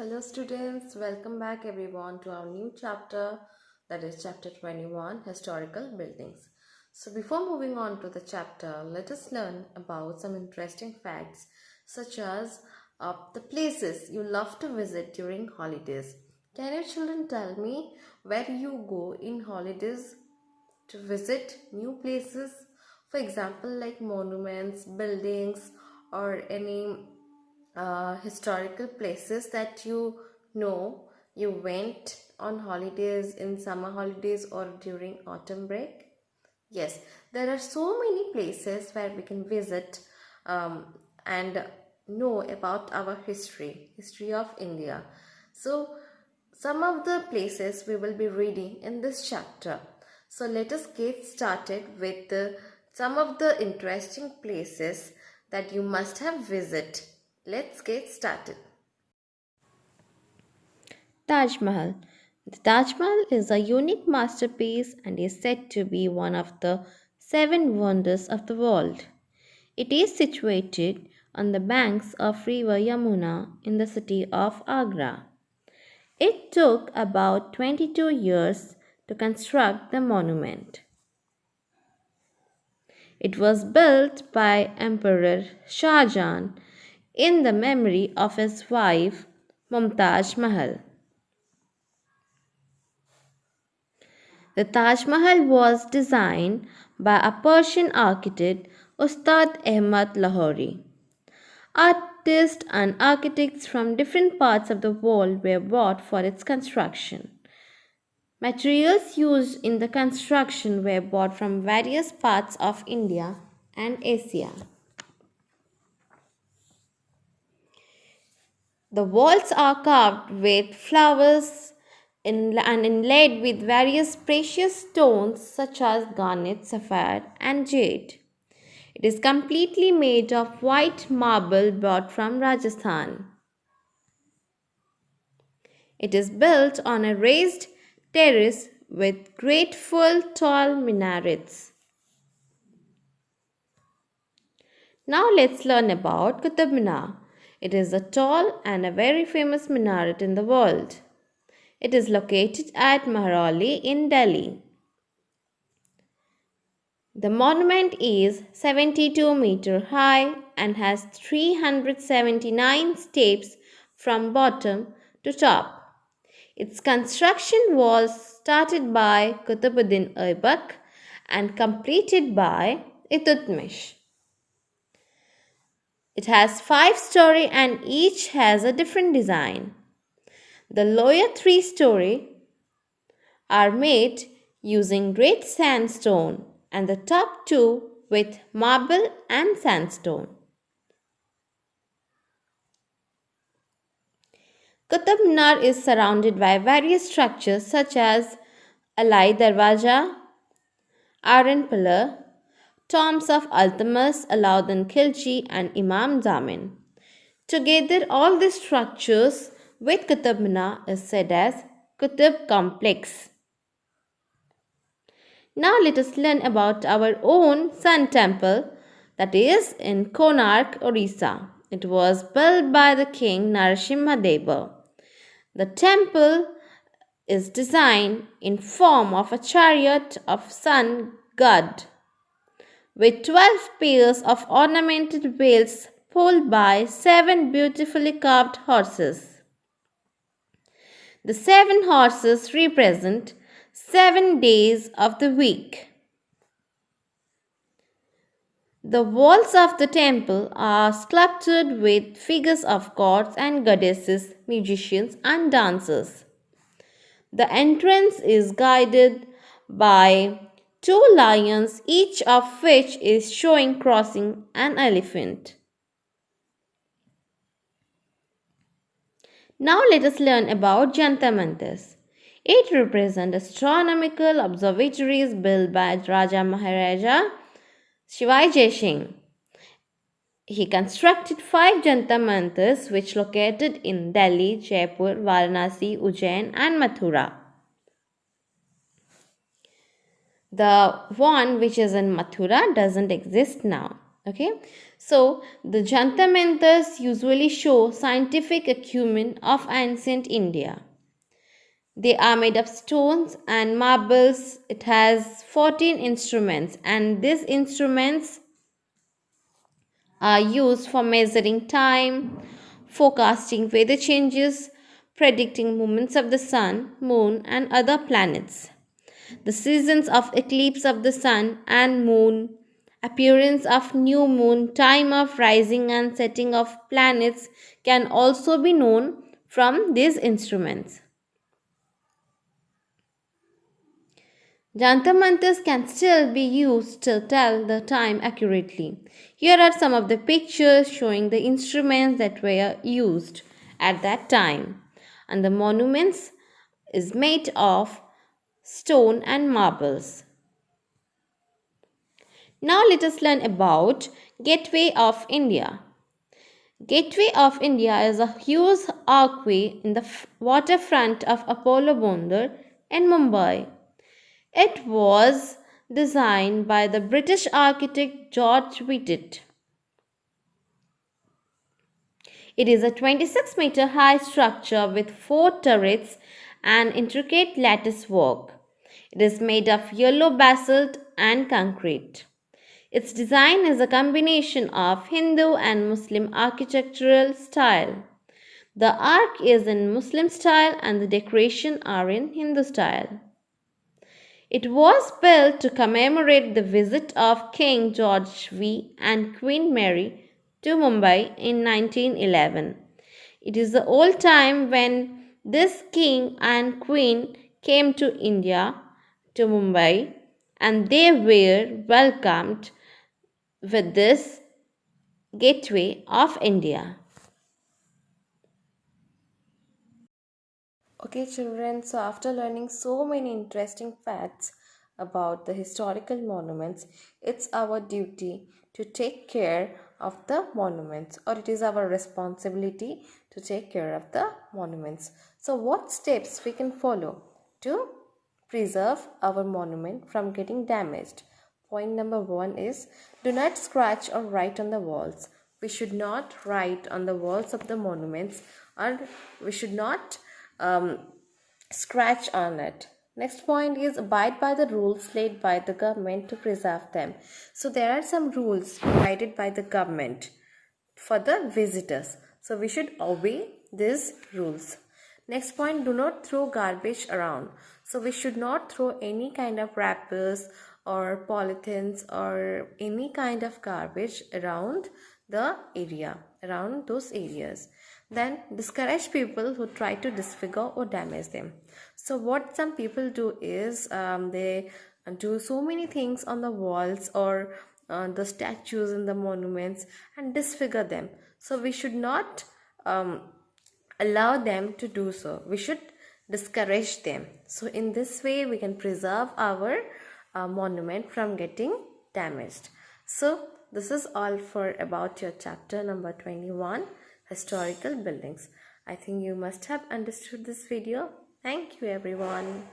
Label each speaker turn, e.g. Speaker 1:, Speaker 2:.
Speaker 1: Hello, students. Welcome back, everyone, to our new chapter, that is chapter 21, Historical Buildings. So, before moving on to the chapter, let us learn about some interesting facts, such as the places you love to visit during holidays. Can your children tell me where you go in holidays to visit new places? For example, like monuments, buildings, or any historical places that you went on holidays in summer holidays or during autumn break. Yes, there are so many places where we can visit and know about our history of India. So some of the places we will be reading in this chapter. So let us get started with some of the interesting places that you must have visited. Let's get started.
Speaker 2: Taj Mahal. The Taj Mahal is a unique masterpiece and is said to be one of the seven wonders of the world. It is situated on the banks of river Yamuna in the city of Agra. It took about 22 years to construct the monument. It was built by Emperor Shah Jahan in the memory of his wife Mumtaz Mahal. The Taj Mahal was designed by a Persian architect, Ustad Ahmad Lahori. Artists and architects from different parts of the world were brought for its construction. Materials used in the construction were brought from various parts of India and Asia. The walls are carved with flowers and inlaid with various precious stones such as garnet, sapphire, and jade. It is completely made of white marble brought from Rajasthan. It is built on a raised terrace with graceful tall minarets. Now let's learn about Qutub Minar. It is a tall and a very famous minaret in the world. It is located at Mehrauli in Delhi. The monument is 72 meter high and has 379 steps from bottom to top. Its construction was started by Qutbuddin Aibak and completed by Iltutmish. It has 5 story and each has a different design. The lower 3 story are made using red sandstone and the top two with marble and sandstone. Qutub Minar is surrounded by various structures such as Alai Darwaja, Iron Pillar, tombs of Altamas, Alauddin Khilji, and Imam Zamin. Together, all these structures with Qutub Minar is said as Qutub Complex. Now let us learn about our own Sun Temple, that is in Konark, Orissa. It was built by the king Narasimhadeva. The temple is designed in form of a chariot of sun god with 12 pairs of ornamented wheels pulled by 7 beautifully carved horses. The 7 horses represent 7 days of the week. The walls of the temple are sculptured with figures of gods and goddesses, musicians, and dancers. The entrance is guided by 2 lions, each of which is showing crossing an elephant. Now let us learn about Jantar Mantars. It represents astronomical observatories built by Raja Maharaja Shivaji Singh. He constructed 5 Jantar Mantars which located in Delhi, Jaipur, Varanasi, Ujjain and Mathura. The one which is in Mathura doesn't exist now. Okay, so the Jantar Mantars usually show scientific acumen of ancient India. They are made of stones and marbles. It has 14 instruments, and these instruments are used for measuring time, forecasting weather changes, predicting movements of the sun, moon, and other planets, the seasons of eclipse of the sun and moon, appearance of new moon, time of rising and setting of planets can also be known from these instruments. Jantar mantras can still be used to tell the time accurately. Here are some of the pictures showing the instruments that were used at that time. And the monuments is made of stone and marbles. Now let us learn about Gateway of India. Gateway of India is a huge archway in the waterfront of Apollo Bondar in Mumbai. It was designed by the British architect George Whitted. It is a 26-meter high structure with 4 turrets and intricate lattice work. It is made of yellow basalt and concrete. Its design is a combination of Hindu and Muslim architectural style. The arch is in Muslim style and the decoration are in Hindu style. It was built to commemorate the visit of King George V and Queen Mary to Mumbai in 1911. It is the old time when this king and queen came to India, to Mumbai, and they were welcomed with this gateway of India.
Speaker 1: Okay, children, so after learning so many interesting facts about the historical monuments, it's our duty to take care of the monuments, or it is our responsibility to take care of the monuments. So, what steps we can follow to preserve our monument from getting damaged? Point number 1 is do not scratch or write on the walls. We should not write on the walls of the monuments, or we should not scratch on it. Next point is abide by the rules laid by the government to preserve them. So there are some rules provided by the government for the visitors. So we should obey these rules. Next point, do not throw garbage around. So we should not throw any kind of wrappers or polythenes or any kind of garbage around the area, around those areas. Then discourage people who try to disfigure or damage them. So what some people do is they do so many things on the walls or the statues and the monuments and disfigure them. So we should not allow them to do so. We should discourage them. So in this way we can preserve our monument from getting damaged. So this is all for about your chapter number 21, historical buildings. I think you must have understood this video. Thank you everyone.